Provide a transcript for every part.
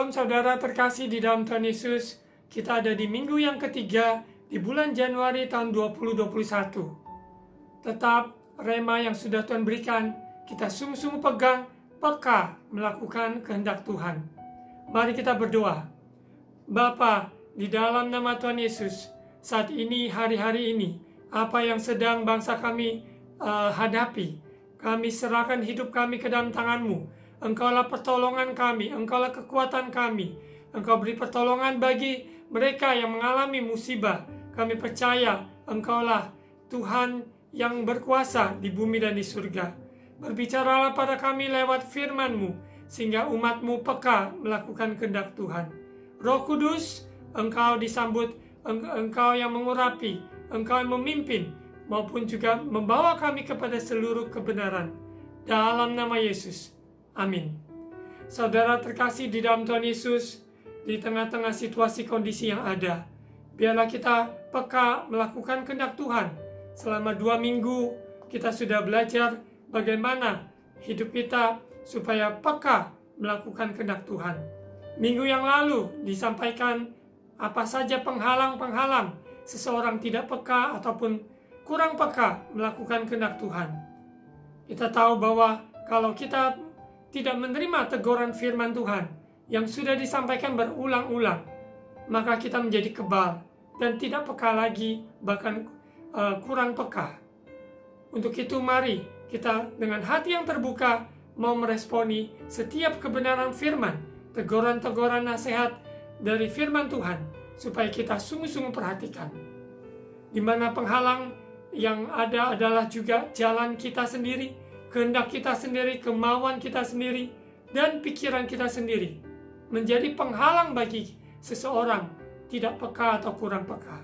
Shalom saudara terkasih di dalam Tuhan Yesus. Kita ada di minggu yang ketiga di bulan Januari tahun 2021. Tetap rema yang sudah Tuhan berikan, kita sungguh-sungguh pegang, peka melakukan kehendak Tuhan. Mari kita berdoa. Bapa, di dalam nama Tuhan Yesus, saat ini, hari-hari ini, apa yang sedang bangsa kami hadapi, kami serahkan hidup kami ke dalam tangan-Mu. Engkaulah pertolongan kami, Engkaulah kekuatan kami. Engkau beri pertolongan bagi mereka yang mengalami musibah. Kami percaya Engkaulah Tuhan yang berkuasa di bumi dan di surga. Berbicaralah pada kami lewat firman-Mu, sehingga umat-Mu peka melakukan kehendak Tuhan. Roh Kudus, Engkau disambut, Engkau yang mengurapi, Engkau yang memimpin, maupun juga membawa kami kepada seluruh kebenaran. Dalam nama Yesus. Amin. Saudara terkasih di dalam Tuhan Yesus, di tengah-tengah situasi kondisi yang ada, biarlah kita peka melakukan kehendak Tuhan. Selama 2 minggu kita sudah belajar bagaimana hidup kita supaya peka melakukan kehendak Tuhan. Minggu yang lalu disampaikan apa saja penghalang-penghalang seseorang tidak peka ataupun kurang peka melakukan kehendak Tuhan. Kita tahu bahwa kalau kita tidak menerima teguran firman Tuhan yang sudah disampaikan berulang-ulang, maka kita menjadi kebal dan tidak peka lagi, bahkan kurang peka. Untuk itu mari kita dengan hati yang terbuka mau meresponi setiap kebenaran firman, teguran-teguran nasihat dari firman Tuhan, supaya kita sungguh-sungguh perhatikan. Di mana penghalang yang ada adalah juga jalan kita sendiri, kehendak kita sendiri, kemauan kita sendiri, dan pikiran kita sendiri menjadi penghalang bagi seseorang tidak peka atau kurang peka.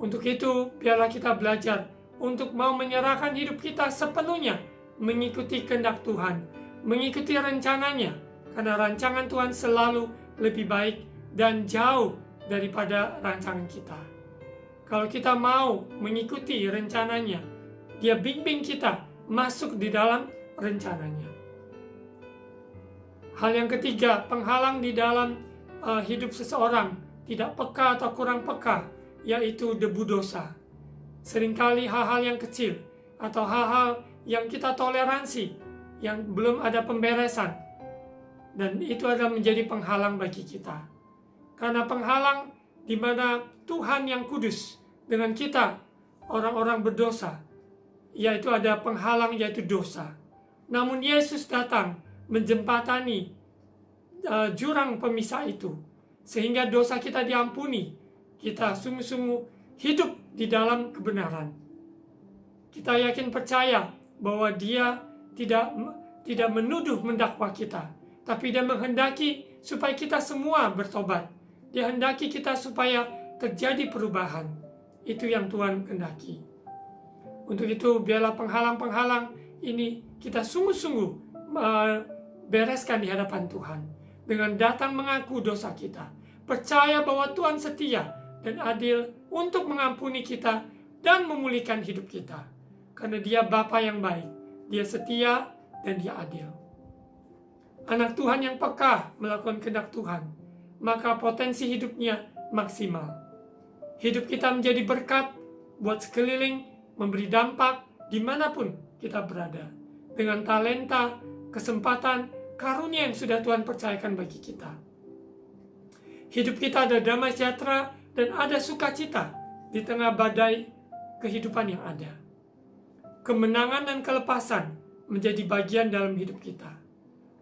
Untuk itu, biarlah kita belajar untuk mau menyerahkan hidup kita sepenuhnya mengikuti kehendak Tuhan, mengikuti rencananya, karena rancangan Tuhan selalu lebih baik dan jauh daripada rancangan kita. Kalau kita mau mengikuti rencananya, Dia bimbing kita masuk di dalam rencananya. Hal yang ketiga, penghalang di dalam hidup seseorang tidak peka atau kurang peka, yaitu debu dosa. Seringkali hal-hal yang kecil atau hal-hal yang kita toleransi, yang belum ada pemberesan, dan itu adalah menjadi penghalang bagi kita. Karena penghalang di mana Tuhan yang kudus dengan kita, orang-orang berdosa, yaitu ada penghalang, yaitu dosa. Namun Yesus datang menjembatani jurang pemisah itu, sehingga dosa kita diampuni. Kita sungguh-sungguh hidup di dalam kebenaran. Kita yakin percaya bahwa Dia tidak menuduh mendakwa kita, tapi Dia menghendaki supaya kita semua bertobat. Dia hendaki kita supaya terjadi perubahan. Itu yang Tuhan kehendaki. Untuk itu, biarlah penghalang-penghalang ini kita sungguh-sungguh bereskan di hadapan Tuhan. Dengan datang mengaku dosa kita. Percaya bahwa Tuhan setia dan adil untuk mengampuni kita dan memulihkan hidup kita. Karena Dia Bapa yang baik. Dia setia dan Dia adil. Anak Tuhan yang peka melakukan kehendak Tuhan, maka potensi hidupnya maksimal. Hidup kita menjadi berkat buat sekeliling, memberi dampak dimanapun kita berada. Dengan talenta, kesempatan, karunia yang sudah Tuhan percayakan bagi kita. Hidup kita ada damai sejahtera dan ada sukacita di tengah badai kehidupan yang ada. Kemenangan dan kelepasan menjadi bagian dalam hidup kita.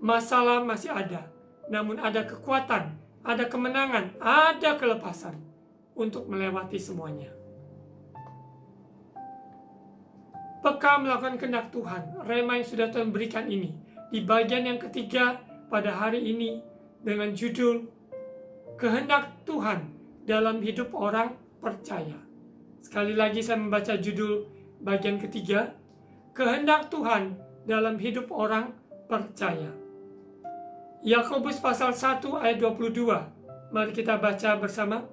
Masalah masih ada, namun ada kekuatan, ada kemenangan, ada kelepasan untuk melewati semuanya. Peka melakukan kehendak Tuhan, rema yang sudah Tuhan berikan ini, di bagian yang ketiga pada hari ini dengan judul Kehendak Tuhan dalam hidup orang percaya. Sekali lagi saya membaca judul bagian ketiga, Kehendak Tuhan dalam hidup orang percaya. Yakobus pasal 1 ayat 22. Mari kita baca bersama.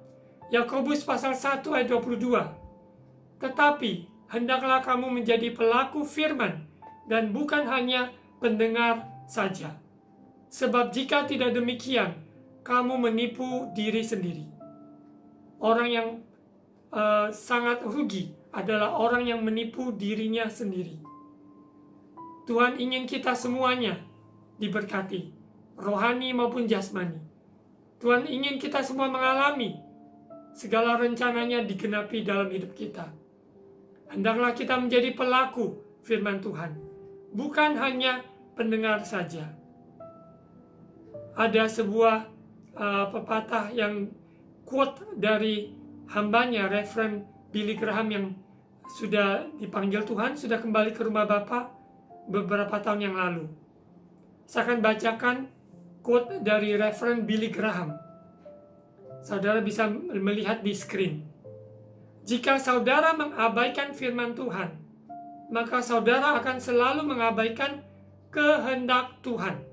Yakobus pasal 1 ayat 22. Tetapi hendaklah kamu menjadi pelaku firman dan bukan hanya pendengar saja. Sebab jika tidak demikian, kamu menipu diri sendiri. Orang yang sangat rugi adalah orang yang menipu dirinya sendiri. Tuhan ingin kita semuanya diberkati, rohani maupun jasmani. Tuhan ingin kita semua mengalami segala rencananya digenapi dalam hidup kita. Hendaklah kita menjadi pelaku firman Tuhan, bukan hanya pendengar saja. Ada sebuah pepatah yang quote dari hambanya, Reverend Billy Graham, yang sudah dipanggil Tuhan, sudah kembali ke rumah Bapa beberapa tahun yang lalu. Saya akan bacakan quote dari Reverend Billy Graham. Saudara bisa melihat di screen. Jika saudara mengabaikan firman Tuhan, maka saudara akan selalu mengabaikan kehendak Tuhan.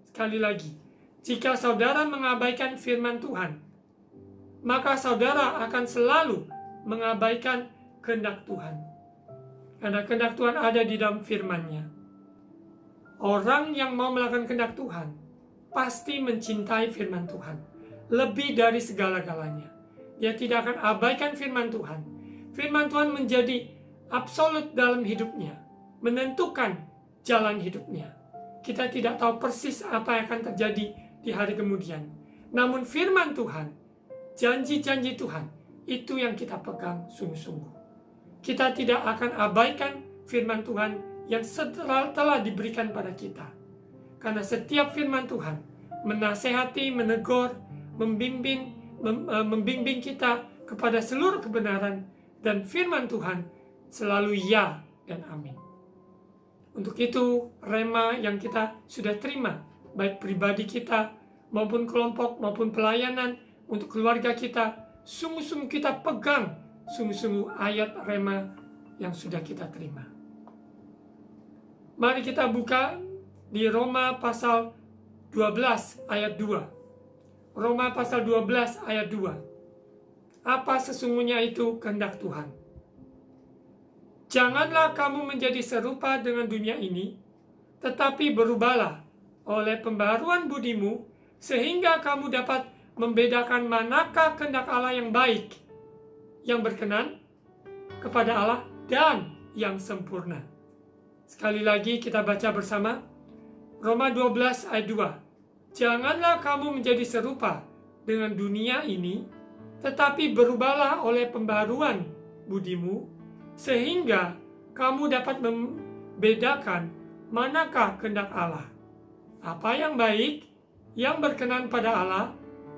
Sekali lagi, jika saudara mengabaikan firman Tuhan, maka saudara akan selalu mengabaikan kehendak Tuhan. Karena kehendak Tuhan ada di dalam firman-Nya. Orang yang mau melakukan kehendak Tuhan pasti mencintai firman Tuhan lebih dari segala-galanya. Dia tidak akan abaikan firman Tuhan. Firman Tuhan menjadi absolut dalam hidupnya, menentukan jalan hidupnya. Kita tidak tahu persis apa yang akan terjadi di hari kemudian. Namun firman Tuhan, janji-janji Tuhan, itu yang kita pegang sungguh-sungguh. Kita tidak akan abaikan firman Tuhan yang telah diberikan pada kita. Karena setiap firman Tuhan menasehati, menegur, membimbing kita kepada seluruh kebenaran, dan firman Tuhan selalu ya dan amin. Untuk itu, rema yang kita sudah terima, baik pribadi kita maupun kelompok maupun pelayanan untuk keluarga kita, sungguh-sungguh kita pegang sungguh-sungguh ayat rema yang sudah kita terima. Mari kita buka di Roma pasal 12 ayat 2. Roma pasal 12 ayat 2. Apa sesungguhnya itu kehendak Tuhan? Janganlah kamu menjadi serupa dengan dunia ini, tetapi berubahlah oleh pembaharuan budimu, sehingga kamu dapat membedakan manakah kehendak Allah yang baik, yang berkenan kepada Allah, dan yang sempurna. Sekali lagi kita baca bersama. Roma 12 ayat 2. Janganlah kamu menjadi serupa dengan dunia ini, tetapi berubahlah oleh pembaharuan budimu, sehingga kamu dapat membedakan manakah kehendak Allah, apa yang baik, yang berkenan pada Allah,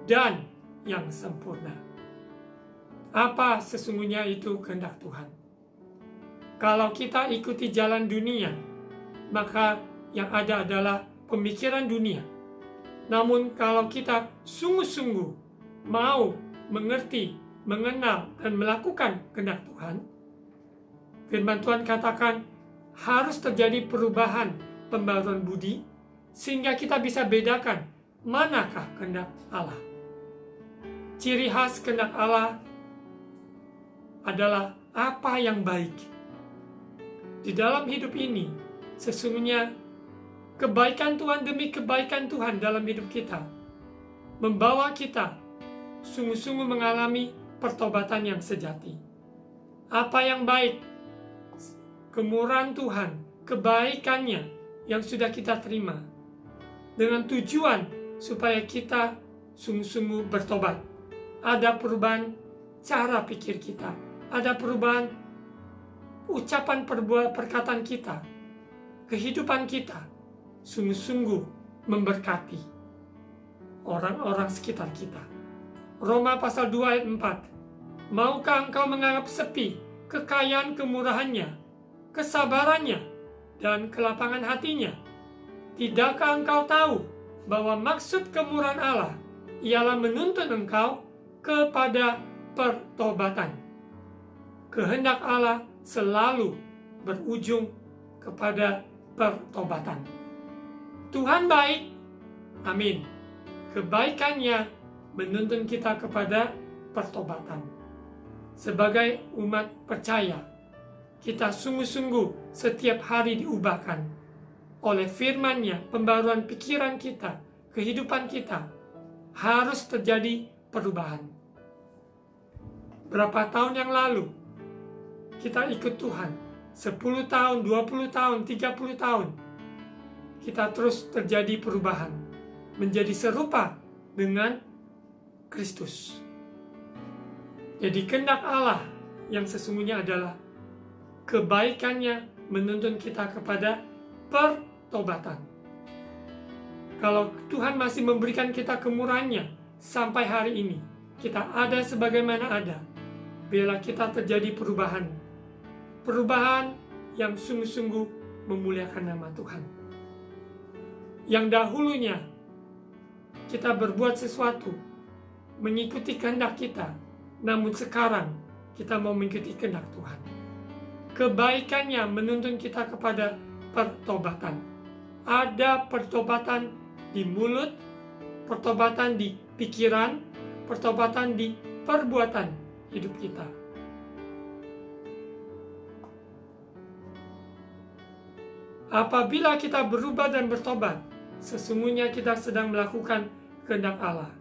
dan yang sempurna. Apa sesungguhnya itu kehendak Tuhan? Kalau kita ikuti jalan dunia, maka yang ada adalah pemikiran dunia. Namun kalau kita sungguh-sungguh mau mengerti, mengenal, dan melakukan kehendak Tuhan, firman Tuhan katakan harus terjadi perubahan pembaharuan budi, sehingga kita bisa bedakan manakah kehendak Allah. Ciri khas kehendak Allah adalah apa yang baik. Di dalam hidup ini, sesungguhnya kebaikan Tuhan demi kebaikan Tuhan dalam hidup kita membawa kita sungguh-sungguh mengalami pertobatan yang sejati. Apa yang baik, kemurahan Tuhan, kebaikannya yang sudah kita terima, dengan tujuan supaya kita sungguh-sungguh bertobat. Ada perubahan cara pikir kita, ada perubahan ucapan, perkataan kita, kehidupan kita sungguh-sungguh memberkati orang-orang sekitar kita. Roma pasal 2 ayat 4. Maukah engkau menganggap sepi kekayaan kemurahannya, kesabarannya, dan kelapangan hatinya? Tidakkah engkau tahu bahwa maksud kemurahan Allah ialah menuntun engkau kepada pertobatan? Kehendak Allah selalu berujung kepada pertobatan. Tuhan baik, amin. Kebaikannya menuntun kita kepada pertobatan. Sebagai umat percaya, kita sungguh-sungguh setiap hari diubahkan oleh firman-Nya, pembaruan pikiran kita, kehidupan kita, harus terjadi perubahan. Berapa tahun yang lalu kita ikut Tuhan, 10 tahun, 20 tahun, 30 tahun, kita terus terjadi perubahan, menjadi serupa dengan Kristus. Jadi kehendak Allah yang sesungguhnya adalah kebaikannya menuntun kita kepada pertobatan. Kalau Tuhan masih memberikan kita kemurahan-Nya sampai hari ini, kita ada sebagaimana ada, biarlah kita terjadi perubahan. Perubahan yang sungguh-sungguh memuliakan nama Tuhan. Yang dahulunya kita berbuat sesuatu mengikuti kehendak kita, namun sekarang kita mau mengikuti kehendak Tuhan. Kebaikannya menuntun kita kepada pertobatan. Ada pertobatan di mulut, pertobatan di pikiran, pertobatan di perbuatan hidup kita. Apabila kita berubah dan bertobat, sesungguhnya kita sedang melakukan kehendak Allah.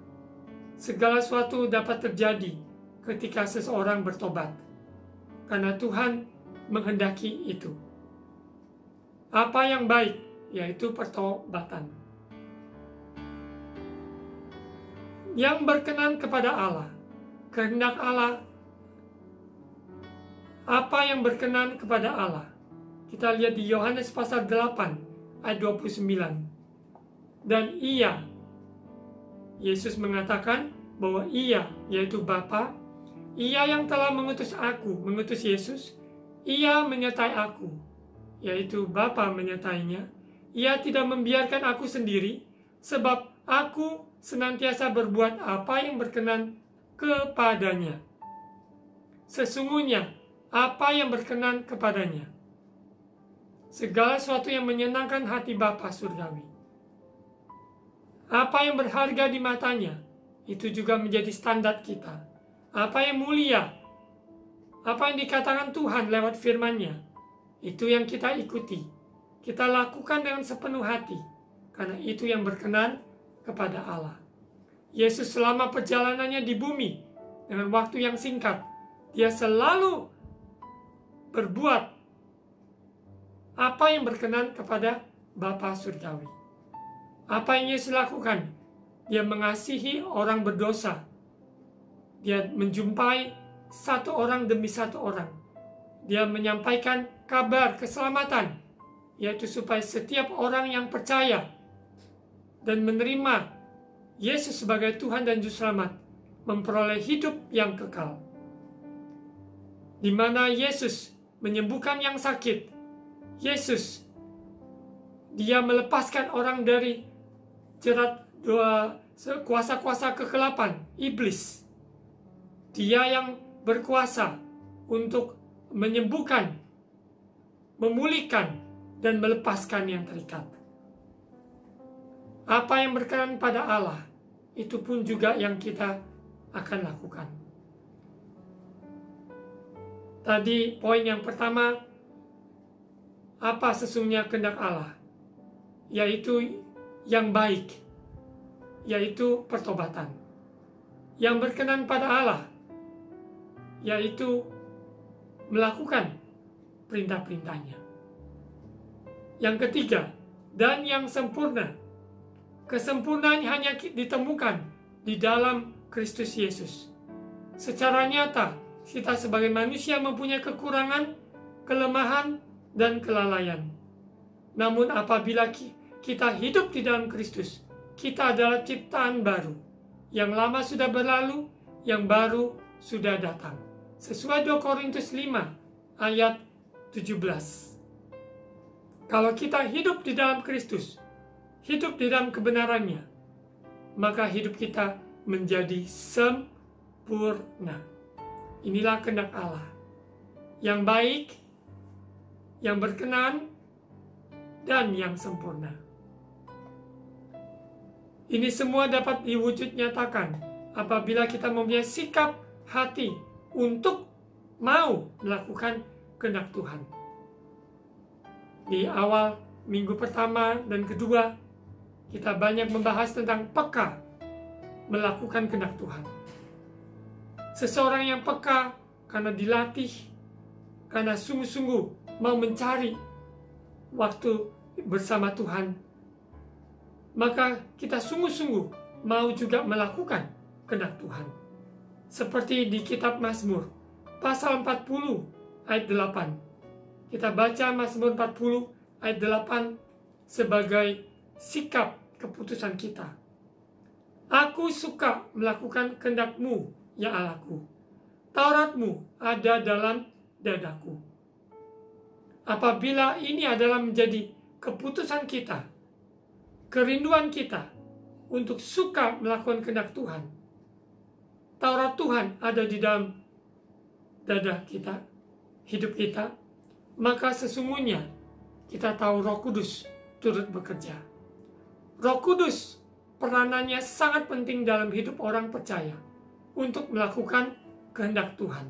Segala sesuatu dapat terjadi ketika seseorang bertobat, karena Tuhan menghendaki itu. Apa yang baik, yaitu pertobatan. Yang berkenan kepada Allah, kehendak Allah. Apa yang berkenan kepada Allah? Kita lihat di Yohanes pasal 8 ayat 29. Dan Yesus mengatakan bahwa Ia, yaitu Bapa, Ia yang telah mengutus aku, mengutus Yesus, Ia menyertai aku, yaitu Bapa menyertainya. Ia tidak membiarkan aku sendiri, sebab aku senantiasa berbuat apa yang berkenan kepadanya. Sesungguhnya, apa yang berkenan kepadanya? Segala sesuatu yang menyenangkan hati Bapa surgawi. Apa yang berharga di matanya, itu juga menjadi standar kita. Apa yang mulia, apa yang dikatakan Tuhan lewat firman-Nya, itu yang kita ikuti. Kita lakukan dengan sepenuh hati, karena itu yang berkenan kepada Allah. Yesus selama perjalanannya di bumi, dengan waktu yang singkat, Dia selalu berbuat apa yang berkenan kepada Bapa surgawi. Apa yang Yesus lakukan? Dia mengasihi orang berdosa. Dia menjumpai satu orang demi satu orang. Dia menyampaikan kabar keselamatan, yaitu supaya setiap orang yang percaya dan menerima Yesus sebagai Tuhan dan Juru Selamat memperoleh hidup yang kekal. Di mana Yesus menyembuhkan yang sakit. Yesus, Dia melepaskan orang dari jerat kuasa-kuasa kegelapan, iblis. Dia yang berkuasa untuk menyembuhkan, memulihkan, dan melepaskan yang terikat. Apa yang berkenan pada Allah, itu pun juga yang kita akan lakukan. Tadi poin yang pertama, apa sesungguhnya kehendak Allah? Yaitu yang baik, yaitu pertobatan. Yang berkenan pada Allah, yaitu melakukan perintah-perintahnya. Yang ketiga, dan yang sempurna. Kesempurnaan hanya ditemukan di dalam Kristus Yesus. Secara nyata, kita sebagai manusia mempunyai kekurangan, kelemahan, dan kelalaian. Namun apabila kita hidup di dalam Kristus, kita adalah ciptaan baru. Yang lama sudah berlalu, yang baru sudah datang. Sesuai 2 Korintus 5 ayat 17. Kalau kita hidup di dalam Kristus, hidup di dalam kebenarannya, maka hidup kita menjadi sempurna. Inilah kehendak Allah. Yang baik, yang berkenan, dan yang sempurna. Ini semua dapat diwujud nyatakan apabila kita mempunyai sikap hati untuk mau melakukan kehendak Tuhan. Di awal minggu pertama dan kedua, kita banyak membahas tentang peka. melakukan kehendak Tuhan. Seseorang yang peka karena dilatih, karena sungguh-sungguh mau mencari waktu bersama Tuhan, maka kita sungguh-sungguh mau juga melakukan kehendak Tuhan. Seperti di kitab Mazmur, pasal 40 ayat 8. Kita baca Mazmur 40 ayat 8 sebagai sikap keputusan kita. Aku suka melakukan kehendak-Mu, ya Allahku. Taurat-Mu ada dalam dadaku. Apabila ini adalah menjadi keputusan kita, kerinduan kita untuk suka melakukan kehendak Tuhan, Taurat Tuhan ada di dalam dada kita, hidup kita, maka sesungguhnya kita tahu Roh Kudus turut bekerja. Roh Kudus peranannya sangat penting dalam hidup orang percaya untuk melakukan kehendak Tuhan.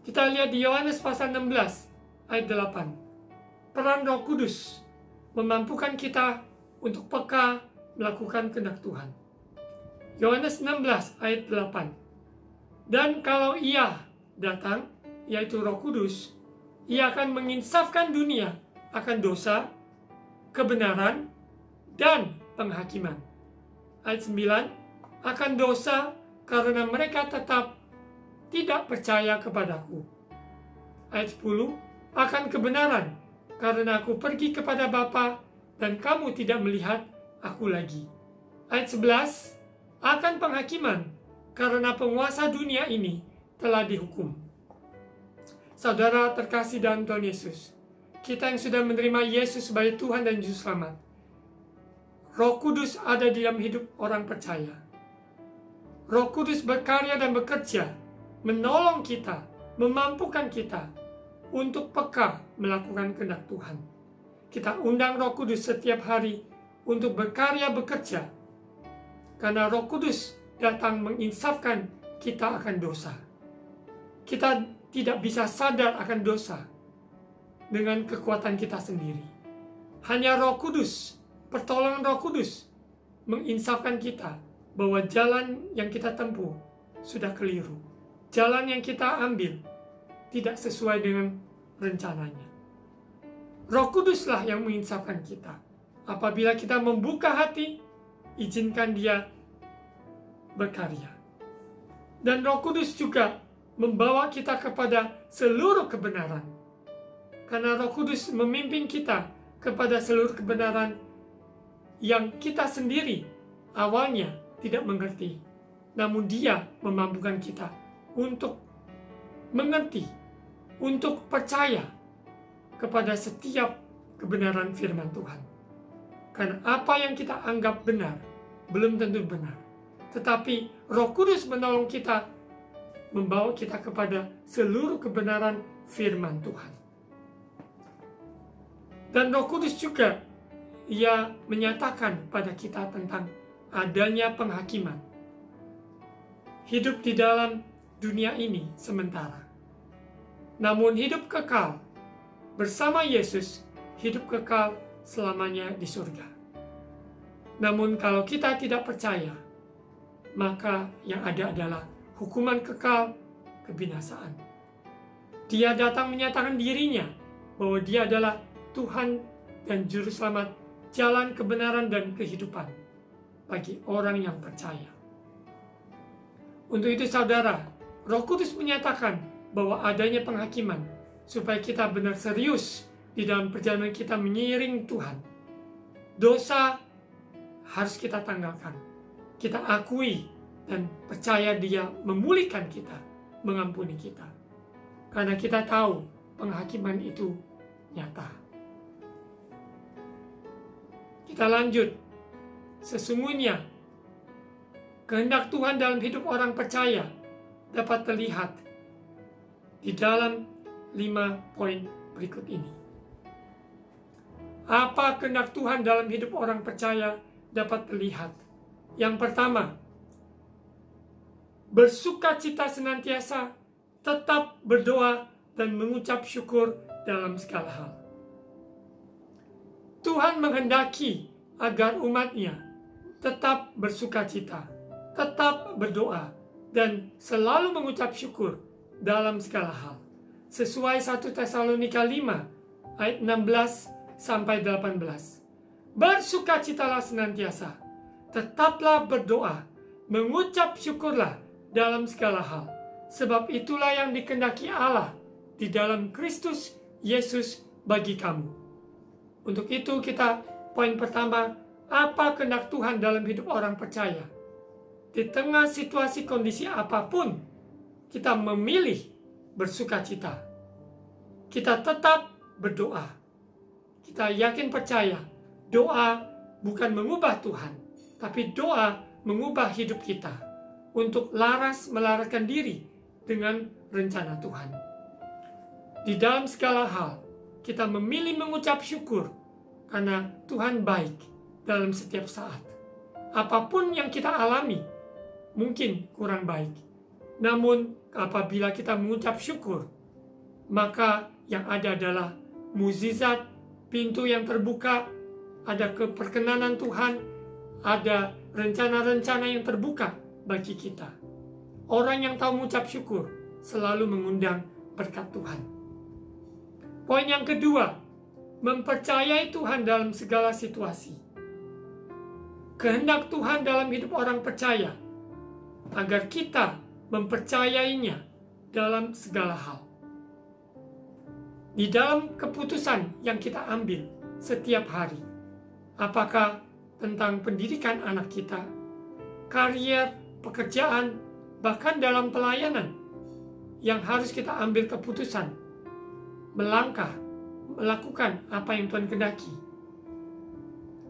Kita lihat di Yohanes pasal 16 ayat 8. Peran Roh Kudus memampukan kita untuk peka melakukan kehendak Tuhan. Yohanes 16 ayat 8. Dan kalau Ia datang, yaitu Roh Kudus, Ia akan menginsafkan dunia akan dosa, kebenaran, dan penghakiman. Ayat 9, akan dosa karena mereka tetap tidak percaya kepadaku. Ayat 10, akan kebenaran karena aku pergi kepada Bapa dan kamu tidak melihat aku lagi. Ayat 11, akan penghakiman karena penguasa dunia ini telah dihukum. Saudara terkasih dalam Tuhan Yesus, kita yang sudah menerima Yesus sebagai Tuhan dan Juru Selamat, Roh Kudus ada di dalam hidup orang percaya. Roh Kudus berkarya dan bekerja, menolong kita, memampukan kita untuk peka melakukan kehendak Tuhan. Kita undang Roh Kudus setiap hari untuk berkarya bekerja, karena Roh Kudus datang menginsafkan kita akan dosa. Kita tidak bisa sadar akan dosa dengan kekuatan kita sendiri. Hanya Roh Kudus, pertolongan Roh Kudus menginsafkan kita bahwa jalan yang kita tempuh sudah keliru. Jalan yang kita ambil tidak sesuai dengan rencananya. Roh Kuduslah yang menginsafkan kita. Apabila kita membuka hati, izinkan Dia berkarya. Dan Roh Kudus juga membawa kita kepada seluruh kebenaran. Karena Roh Kudus memimpin kita kepada seluruh kebenaran yang kita sendiri awalnya tidak mengerti. Namun Dia memampukan kita untuk mengerti, untuk percaya kepada setiap kebenaran firman Tuhan. Karena apa yang kita anggap benar, belum tentu benar. Tetapi Roh Kudus menolong kita, membawa kita kepada seluruh kebenaran firman Tuhan. Dan Roh Kudus juga, Ia menyatakan pada kita tentang adanya penghakiman. Hidup di dalam dunia ini sementara. Namun hidup kekal bersama Yesus, hidup kekal selamanya di surga. Namun kalau kita tidak percaya, maka yang ada adalah hukuman kekal, kebinasaan. Dia datang menyatakan dirinya bahwa Dia adalah Tuhan dan Juru Selamat, jalan kebenaran dan kehidupan bagi orang yang percaya. Untuk itu saudara, Roh Kudus menyatakan bahwa adanya penghakiman supaya kita benar serius di dalam perjalanan kita mengiring Tuhan. Dosa harus kita tanggalkan. Kita akui dan percaya Dia memulihkan kita, mengampuni kita. Karena kita tahu penghakiman itu nyata. Kita lanjut. Sesungguhnya kehendak Tuhan dalam hidup orang percaya dapat terlihat di dalam 5 poin berikut ini. Apa kehendak Tuhan dalam hidup orang percaya dapat terlihat? Yang pertama, bersukacita senantiasa, tetap berdoa dan mengucap syukur dalam segala hal. Tuhan menghendaki agar umatnya tetap bersukacita, tetap berdoa, dan selalu mengucap syukur dalam segala hal. Sesuai 1 Tesalonika 5 ayat 16 sampai 18. Bersukacitalah senantiasa, tetaplah berdoa, mengucap syukurlah dalam segala hal, sebab itulah yang dikehendaki Allah di dalam Kristus Yesus bagi kamu. Untuk itu kita poin pertama, apa kehendak Tuhan dalam hidup orang percaya? Di tengah situasi kondisi apapun, kita memilih bersukacita. Kita tetap berdoa. Kita yakin percaya, doa bukan mengubah Tuhan, tapi doa mengubah hidup kita untuk melaraskan diri dengan rencana Tuhan. Di dalam segala hal, kita memilih mengucap syukur karena Tuhan baik dalam setiap saat. Apapun yang kita alami, mungkin kurang baik. Namun, apabila kita mengucap syukur, maka yang ada adalah mukjizat, pintu yang terbuka, ada keperkenanan Tuhan, ada rencana-rencana yang terbuka bagi kita. Orang yang tahu mengucap syukur selalu mengundang berkat Tuhan. Poin yang kedua, mempercayai Tuhan dalam segala situasi. Kehendak Tuhan dalam hidup orang percaya agar kita mempercayainya dalam segala hal. Di dalam keputusan yang kita ambil setiap hari, apakah tentang pendidikan anak kita, karier, pekerjaan, bahkan dalam pelayanan, yang harus kita ambil keputusan, melangkah, melakukan apa yang Tuhan kehendaki.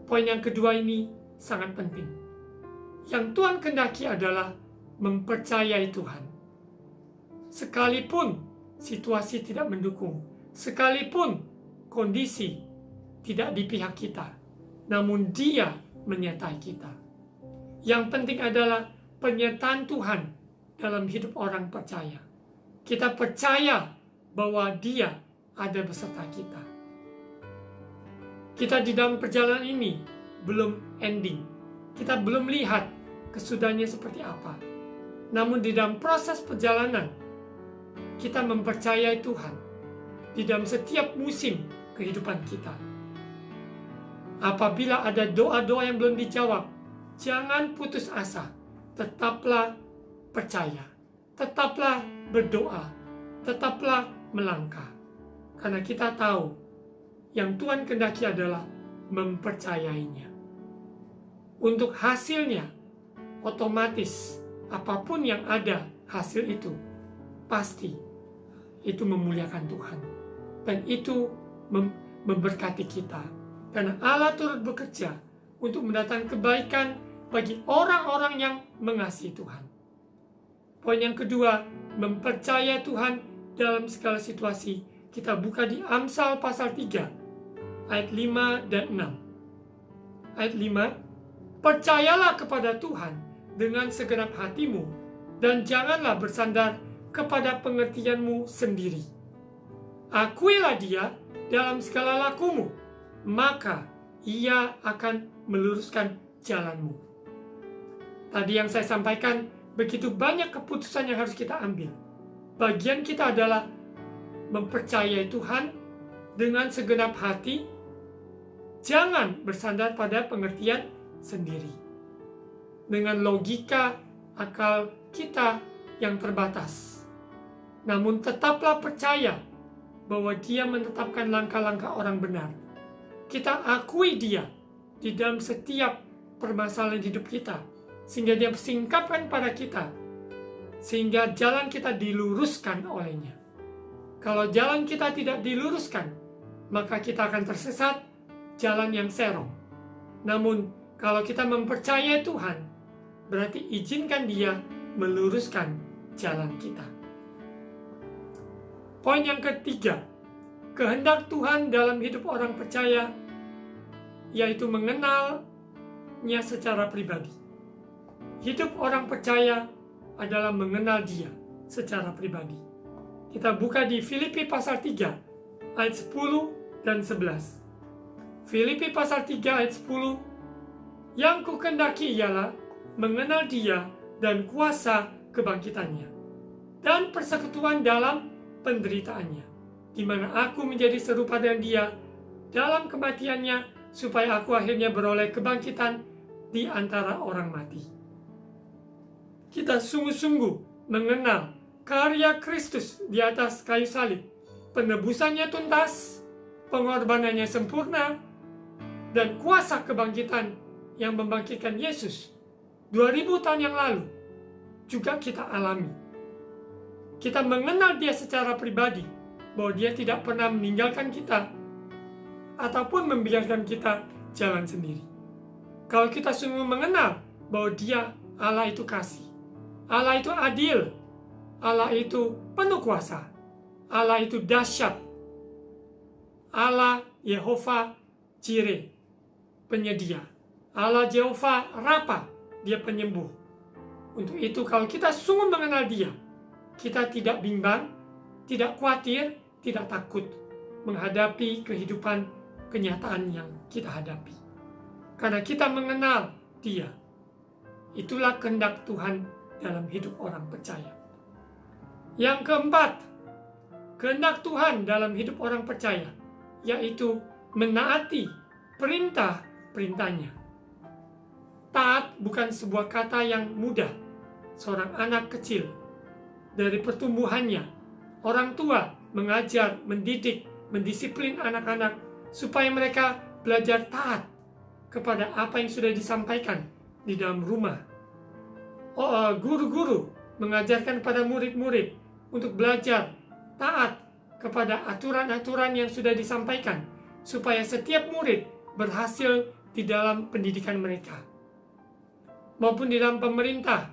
Poin yang kedua ini sangat penting. Yang Tuhan kehendaki adalah mempercayai Tuhan. Sekalipun situasi tidak mendukung, sekalipun kondisi tidak di pihak kita, namun Dia menyertai kita. Yang penting adalah penyertaan Tuhan dalam hidup orang percaya. Kita percaya bahwa Dia ada beserta kita. Kita di dalam perjalanan ini belum ending. Kita belum lihat kesudahannya seperti apa. Namun di dalam proses perjalanan, kita mempercayai Tuhan di dalam setiap musim kehidupan kita. Apabila ada doa-doa yang belum dijawab, jangan putus asa. Tetaplah percaya. Tetaplah berdoa. Tetaplah melangkah. Karena kita tahu yang Tuhan kehendaki adalah mempercayainya. Untuk hasilnya, otomatis apapun yang ada hasil itu, pasti itu memuliakan Tuhan. Dan itu memberkati kita. Karena Allah turut bekerja untuk mendatangkan kebaikan bagi orang-orang yang mengasihi Tuhan. Poin yang kedua, mempercayai Tuhan dalam segala situasi. Kita buka di Amsal pasal 3, ayat 5 dan 6. Ayat 5, percayalah kepada Tuhan dengan segenap hatimu, dan janganlah bersandar kepada pengertianmu sendiri. Akuilah Dia dalam segala lakumu, maka Ia akan meluruskan jalanmu. Tadi yang saya sampaikan, begitu banyak keputusan yang harus kita ambil. Bagian kita adalah mempercayai Tuhan dengan segenap hati, jangan bersandar pada pengertian sendiri. Dengan logika akal kita yang terbatas. Namun tetaplah percaya bahwa Dia menetapkan langkah-langkah orang benar. Kita akui Dia di dalam setiap permasalahan hidup kita, sehingga Dia singkapkan pada kita, sehingga jalan kita diluruskan olehnya. Kalau jalan kita tidak diluruskan, maka kita akan tersesat jalan yang serong. Namun kalau kita mempercayai Tuhan, berarti izinkan Dia meluruskan jalan kita. Poin yang ketiga, kehendak Tuhan dalam hidup orang percaya, yaitu mengenalnya secara pribadi. Hidup orang percaya adalah mengenal Dia secara pribadi. Kita buka di Filipi pasal 3, ayat 10 dan 11. Filipi pasal 3 ayat 10, Yang kukendaki ialah mengenal Dia dan kuasa kebangkitannya, dan persekutuan dalam penderitaannya, di mana aku menjadi serupa dengan Dia dalam kematiannya, supaya aku akhirnya beroleh kebangkitan di antara orang mati. Kita sungguh-sungguh mengenal karya Kristus di atas kayu salib. Penebusannya tuntas, pengorbanannya sempurna, dan kuasa kebangkitan yang membangkitkan Yesus 2000 tahun yang lalu juga kita alami. Kita mengenal Dia secara pribadi, bahwa Dia tidak pernah meninggalkan kita ataupun membiarkan kita jalan sendiri. Kalau kita sungguh mengenal bahwa Dia, Allah itu kasih, Allah itu adil, Allah itu penuh kuasa, Allah itu dahsyat, Allah Yehova Jireh, penyedia, Allah Yehova Rafa, Dia penyembuh. Untuk itu kalau kita sungguh mengenal Dia, kita tidak bimbang, tidak khawatir, tidak takut menghadapi kehidupan kenyataan yang kita hadapi. Karena kita mengenal Dia. Itulah kehendak Tuhan dalam hidup orang percaya. Yang keempat, kehendak Tuhan dalam hidup orang percaya, yaitu menaati perintah-perintahnya. Taat bukan sebuah kata yang mudah. Seorang anak kecil, dari pertumbuhannya, orang tua mengajar, mendidik, mendisiplin anak-anak supaya mereka belajar taat kepada apa yang sudah disampaikan di dalam rumah. Guru-guru mengajarkan pada murid-murid untuk belajar taat kepada aturan-aturan yang sudah disampaikan, supaya setiap murid berhasil di dalam pendidikan mereka. Maupun di dalam pemerintah,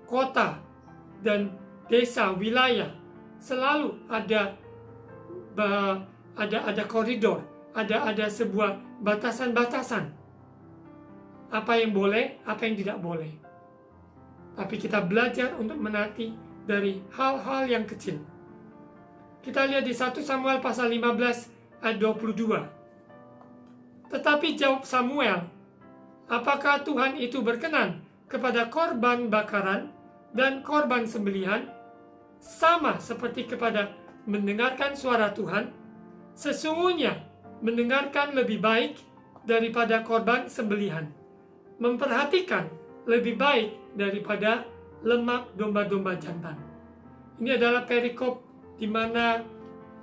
kota, dan desa, wilayah, selalu ada koridor, ada sebuah batasan-batasan. Apa yang boleh, apa yang tidak boleh. Tapi kita belajar untuk menaati dari hal-hal yang kecil. Kita lihat di 1 Samuel pasal 15 ayat 22. Tetapi jawab Samuel, apakah Tuhan itu berkenan kepada korban bakaran dan korban sembelihan, sama seperti kepada mendengarkan suara Tuhan? Sesungguhnya mendengarkan lebih baik daripada korban sembelihan, memperhatikan lebih baik daripada lemak domba-domba jantan. Ini adalah perikop di mana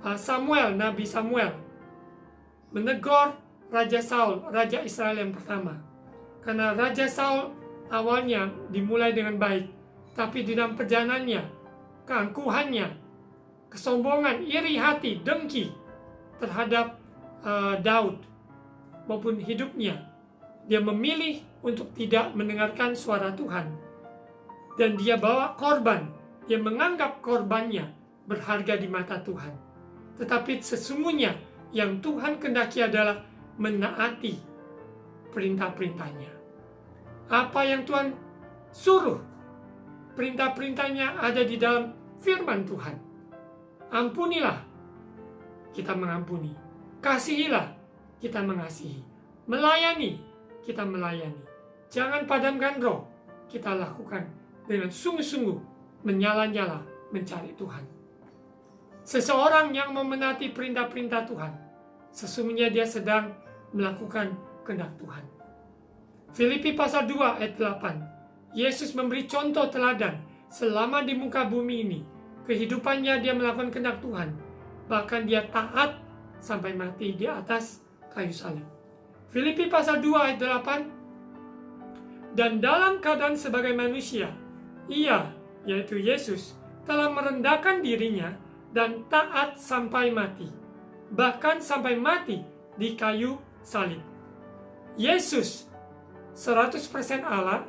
Nabi Samuel menegur Raja Saul, Raja Israel yang pertama. Karena Raja Saul awalnya dimulai dengan baik, tapi di dalam perjalanannya, keangkuhannya, kesombongan, iri hati, dengki terhadap Daud maupun hidupnya, dia memilih untuk tidak mendengarkan suara Tuhan. Dan dia bawa korban, dia menganggap korbannya berharga di mata Tuhan. Tetapi sesungguhnya yang Tuhan kehendaki adalah menaati perintah-perintahnya. Apa yang Tuhan suruh, perintah-perintahnya ada di dalam firman Tuhan. Ampunilah, kita mengampuni. Kasihilah, kita mengasihi. Melayani, kita melayani. Jangan padamkan roh, kita lakukan dengan sungguh-sungguh, menyala-nyala mencari Tuhan. Seseorang yang mau menaati perintah-perintah Tuhan, sesungguhnya dia sedang melakukan kehendak Tuhan. Filipi pasal 2 ayat 8. Yesus memberi contoh teladan selama di muka bumi ini. Kehidupannya dia melakukan kehendak Tuhan. Bahkan dia taat sampai mati di atas kayu salib. Filipi pasal 2 ayat 8. Dan dalam keadaan sebagai manusia, ia, yaitu Yesus, telah merendahkan dirinya dan taat sampai mati. Bahkan sampai mati di kayu salib. Yesus 100% Allah,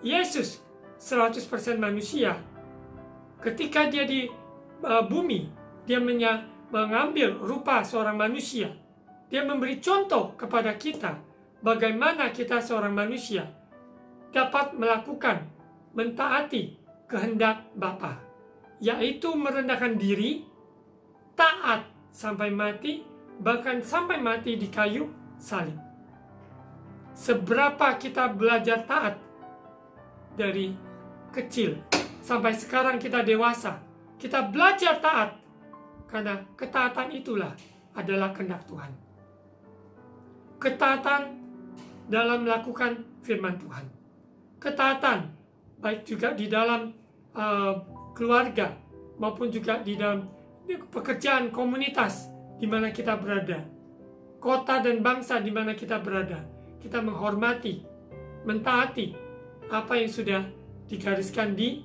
Yesus 100% manusia. Ketika dia di bumi, dia mengambil rupa seorang manusia. Dia memberi contoh kepada kita bagaimana kita seorang manusia dapat melakukan, mentaati kehendak Bapa, yaitu merendahkan diri, taat sampai mati, bahkan sampai mati di kayu salib. seberapa kita belajar taat dari kecil sampai sekarang kita dewasa. Kita belajar taat karena ketaatan itulah adalah kehendak Tuhan. Ketaatan dalam melakukan firman Tuhan. Ketaatan baik juga di dalam keluarga maupun juga di dalam pekerjaan komunitas di mana kita berada. Kota dan bangsa di mana kita berada. Kita menghormati, mentaati apa yang sudah digariskan di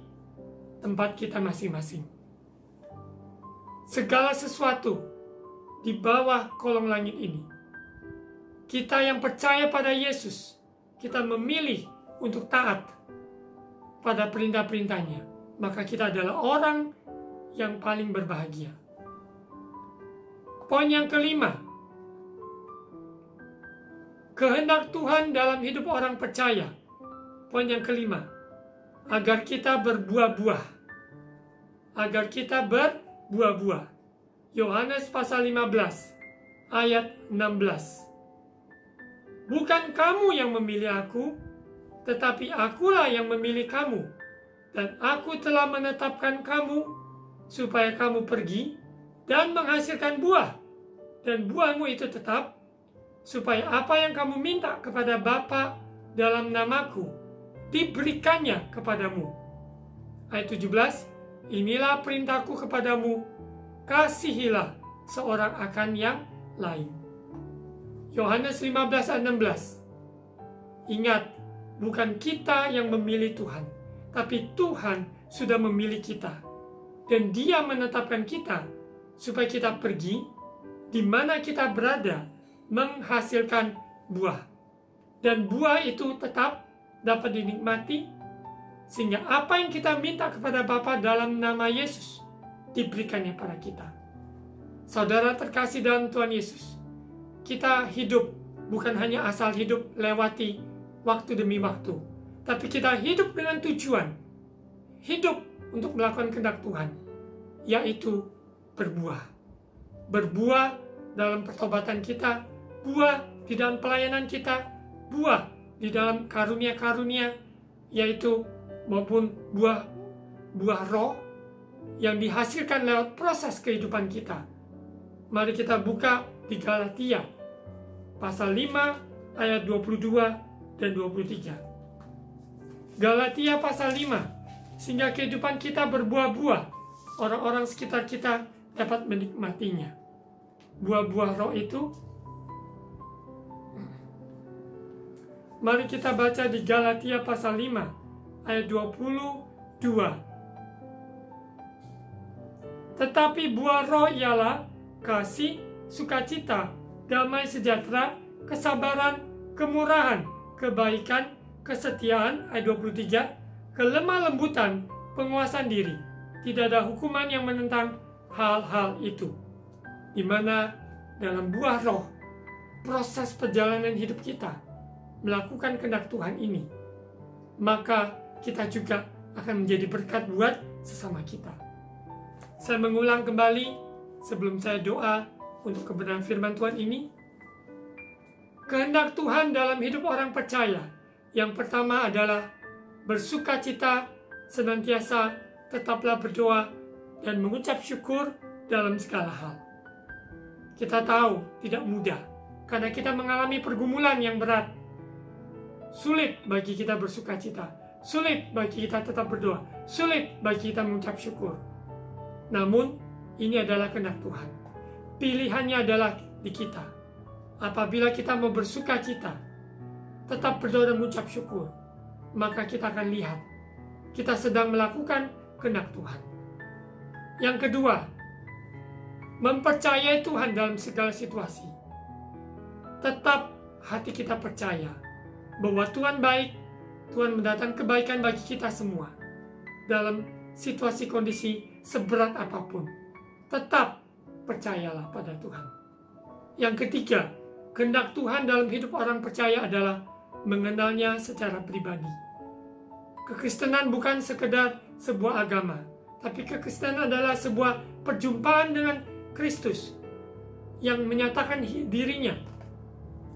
tempat kita masing-masing. Segala sesuatu di bawah kolong langit ini, kita yang percaya pada Yesus, kita memilih untuk taat pada perintah-perintahnya, maka kita adalah orang yang paling berbahagia. Poin yang kelima, kehendak Tuhan dalam hidup orang percaya. Poin yang kelima, agar kita berbuah-buah. Agar kita berbuah-buah. Yohanes pasal 15 ayat 16. Bukan kamu yang memilih aku, tetapi akulah yang memilih kamu. Dan aku telah menetapkan kamu supaya kamu pergi dan menghasilkan buah. Dan buahmu itu tetap, supaya apa yang kamu minta kepada Bapa dalam namaku, diberikannya kepadamu. Ayat 17, inilah perintahku kepadamu, kasihilah seorang akan yang lain. Yohanes 15 ayat 16. Ingat, bukan kita yang memilih Tuhan, tapi Tuhan sudah memilih kita. Dan Dia menetapkan kita supaya kita pergi di mana kita berada, menghasilkan buah. Dan buah itu tetap dapat dinikmati, sehingga apa yang kita minta kepada Bapa dalam nama Yesus diberikannya pada kita. Saudara terkasih dalam Tuhan Yesus, kita hidup bukan hanya asal hidup lewati waktu demi waktu, tapi kita hidup dengan tujuan, hidup untuk melakukan kehendak Tuhan, yaitu berbuah. Berbuah dalam pertobatan kita, buah di dalam pelayanan kita, buah di dalam karunia-karunia, yaitu maupun buah roh yang dihasilkan lewat proses kehidupan kita. Mari kita buka di Galatia pasal 5 ayat 22 dan 23. Galatia pasal 5, sehingga kehidupan kita berbuah-buah, orang-orang sekitar kita dapat menikmatinya. Buah-buah roh itu, mari kita baca di Galatia pasal 5 ayat 22. Tetapi buah roh ialah kasih, sukacita, damai sejahtera, kesabaran, kemurahan, kebaikan, kesetiaan, ayat 23, kelemah lembutan, penguasaan diri. Tidak ada hukuman yang menentang hal-hal itu. Di mana dalam buah roh, proses perjalanan hidup kita melakukan kehendak Tuhan ini, maka kita juga akan menjadi berkat buat sesama kita. Saya mengulang kembali sebelum saya doa untuk kebenaran firman Tuhan ini. Kehendak Tuhan dalam hidup orang percaya, yang pertama adalah bersukacita, senantiasa tetaplah berdoa dan mengucap syukur dalam segala hal. Kita tahu tidak mudah, karena kita mengalami pergumulan yang berat. Sulit bagi kita bersukacita, sulit bagi kita tetap berdoa, sulit bagi kita mengucap syukur. Namun, ini adalah kehendak Tuhan. Pilihannya adalah di kita. Apabila kita mau bersukacita, tetap berdoa dan mengucap syukur, maka kita akan lihat kita sedang melakukan kehendak Tuhan. Yang kedua, mempercayai Tuhan dalam segala situasi. Tetap hati kita percaya bahwa Tuhan baik, Tuhan mendatangkan kebaikan bagi kita semua. Dalam situasi kondisi seberat apapun, tetap percayalah pada Tuhan. Yang ketiga, kehendak Tuhan dalam hidup orang percaya adalah mengenalnya secara pribadi. Kekristenan bukan sekedar sebuah agama, tapi kekristenan adalah sebuah perjumpaan dengan Kristus yang menyatakan dirinya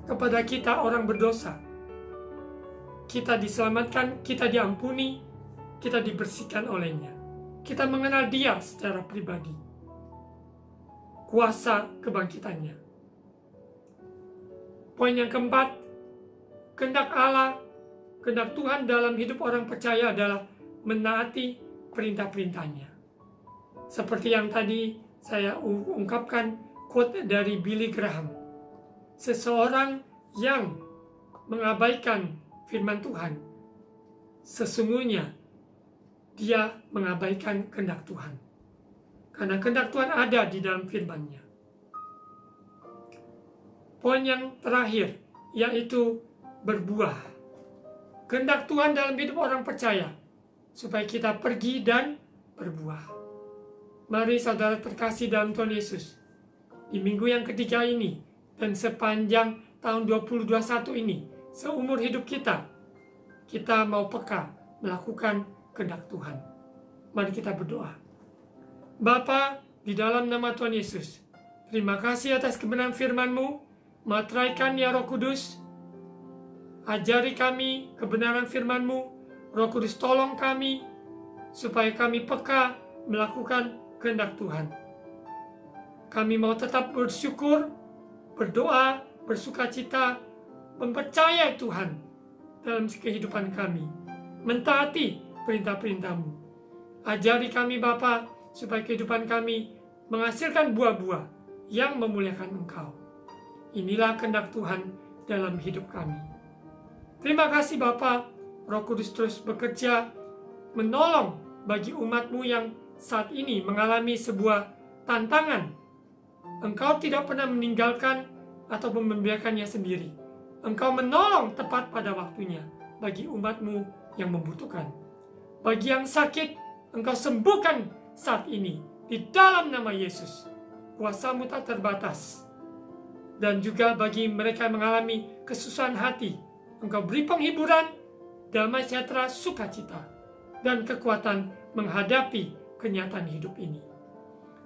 kepada kita orang berdosa kita diselamatkan, kita diampuni, kita dibersihkan olehnya. Kita mengenal Dia secara pribadi. Kuasa kebangkitannya. Poin yang keempat, kehendak Allah, kehendak Tuhan dalam hidup orang percaya adalah menaati perintah-perintahnya. Seperti yang tadi saya ungkapkan, quote dari Billy Graham. Seseorang yang mengabaikan firman Tuhan, sesungguhnya dia mengabaikan kehendak Tuhan. Karena kehendak Tuhan ada di dalam firman-Nya. Poin yang terakhir, yaitu berbuah. Kehendak Tuhan dalam hidup orang percaya, supaya kita pergi dan berbuah. Mari saudara terkasih dalam Tuhan Yesus, di minggu yang ketiga ini, dan sepanjang tahun 2021 ini, seumur hidup kita mau peka melakukan kehendak Tuhan. Mari kita berdoa. Bapa, di dalam nama Tuhan Yesus, terima kasih atas kebenaran firman-Mu. Materaikan ya Roh Kudus, ajari kami kebenaran firman-Mu. Roh Kudus tolong kami, supaya kami peka melakukan kehendak Tuhan. Kami mau tetap bersyukur, berdoa, bersukacita, mempercayai Tuhan dalam kehidupan kami, mentaati perintah-perintah-Mu. Ajari kami Bapa, supaya kehidupan kami menghasilkan buah-buah yang memuliakan Engkau. Inilah kehendak Tuhan dalam hidup kami. Terima kasih Bapa, Roh Kudus terus bekerja, menolong bagi umat-Mu yang saat ini mengalami sebuah tantangan. Engkau tidak pernah meninggalkan ataupun membiarkannya sendiri. Engkau menolong tepat pada waktunya bagi umat-Mu yang membutuhkan. Bagi yang sakit, Engkau sembuhkan saat ini di dalam nama Yesus. Kuasa-Mu tak terbatas. Dan juga bagi mereka yang mengalami kesusahan hati, Engkau beri penghiburan, damai sejahtera, sukacita, dan kekuatan menghadapi kenyataan hidup ini.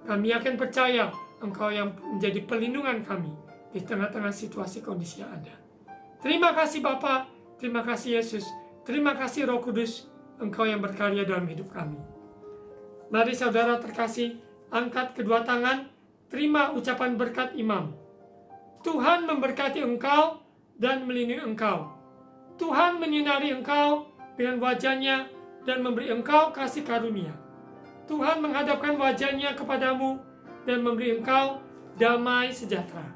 Kami akan percaya Engkau yang menjadi perlindungan kami di tengah-tengah situasi kondisi yang ada. Terima kasih Bapa, terima kasih Yesus, terima kasih Roh Kudus, Engkau yang berkarya dalam hidup kami. Mari saudara terkasih, angkat kedua tangan, terima ucapan berkat imam. Tuhan memberkati engkau dan melindungi engkau. Tuhan menyinari engkau dengan wajah-Nya dan memberi engkau kasih karunia. Tuhan menghadapkan wajah-Nya kepadamu dan memberi engkau damai sejahtera.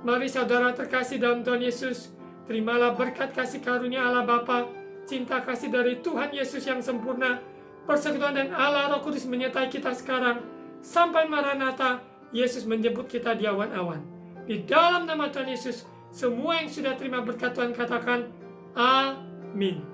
Mari saudara terkasih dalam Tuhan Yesus, terimalah berkat kasih karunia Allah Bapa, cinta kasih dari Tuhan Yesus yang sempurna, persekutuan dan Allah Roh Kudus menyertai kita sekarang, sampai Maranatha, Yesus menjemput kita di awan-awan. Di dalam nama Tuhan Yesus, semua yang sudah terima berkat Tuhan katakan, Amin.